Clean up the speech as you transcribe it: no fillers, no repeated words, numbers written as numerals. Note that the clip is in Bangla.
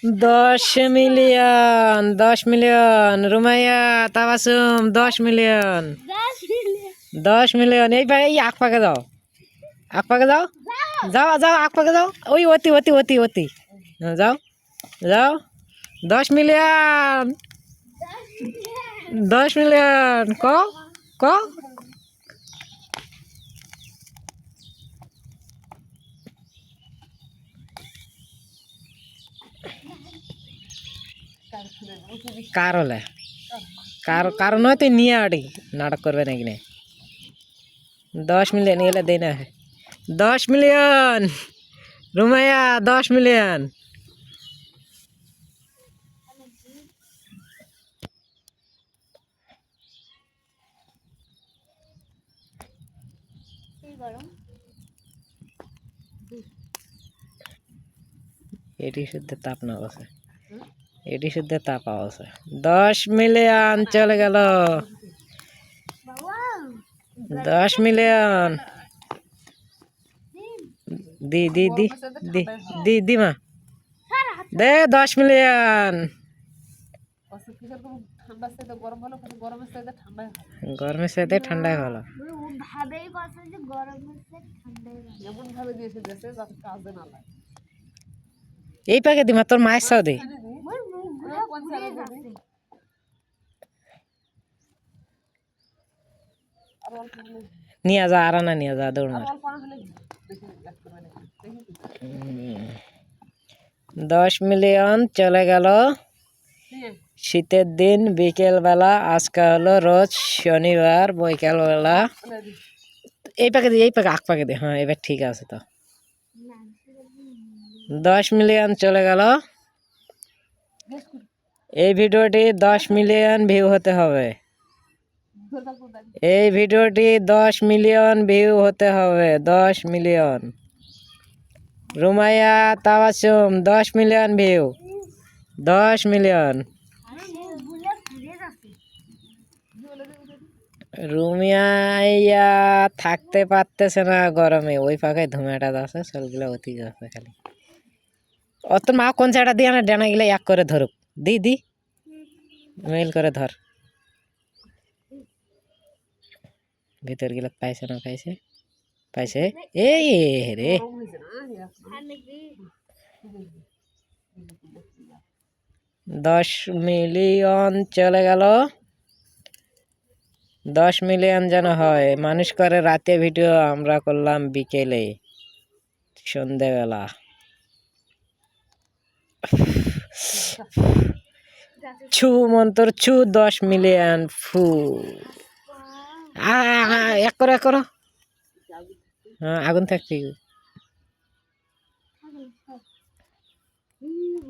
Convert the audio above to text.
10 million 10 million Rumaiya Tabassum 10 million 10 million. এই আখ পাকে যাও, আখ পাকে যাও, যাও যাও আখ পাকে যাও। ওই অতি অতি অতি অতি যাও যাও। 10 মিলিয়ন 10 মিলিয়ন ক ক। কার হলে কারো নয় তুই নিয়ে আটি নাটক করবে নাকি না। 10 মিলিয়ন এগুলো দেই না। 10 মিলিয়ন রুমাইয়া 10 মিলিয়ন। এটি শুদ্ধ তাপ না আছে, এটি শুদ্ধ তাপ আছে। 10 মিলিয়ন চলে গেল। 10 মিলিয়ন দি দি দি দি দি দি মা দে 10 মিলিয়ন। গরমের সাথে ঠান্ডায় ভালো। এই পাকে দিমা তোর মায়ের সাও দে। নিয়ে যা আর না নিয়ে যা দৌড় মার। 10 মিলিয়ন চলে গেল। শীতের দিন বিকেল বেলা, আজকে হলো রোজ শনিবার বিকেল বেলা। এই পাকে দে, এই পাকে আখ পাকে দে। হ্যাঁ এবার ঠিক আছে তো। 10 মিলিয়ন চলে গেল। এই ভিডিওটি 10 মিলিয়ন ভিউ হতে হবে। এই ভিডিওটি 10 মিলিয়ন ভিউ হতে হবে। 10 million. Rumaiya Tabassum 10 million view. 10 million. Rumiya থাকতে পারতেছে না গরমে, ওই পাখে ধুমাটা যাচ্ছে, চলগুলো অতি যাচ্ছে খালি। অত মা কোন চাটা দিয়ে না ডানা গিলা এক করে ধরুক। দি দি মেল করে ধর। ভিতর গিলা পাইছে না পাইছে পাইছে। এই রে 10 মিলিয়ন চলে গেল। 10 মিলিয়ন যেন হয়। মানুষ করে রাতে ভিডিও, আমরা করলাম বিকেলে সন্ধেবেলা। ছু মন্তর ছু 10 মিলিয়ন ফু। এক করো এক করো। হ্যাঁ আগুন থাকতে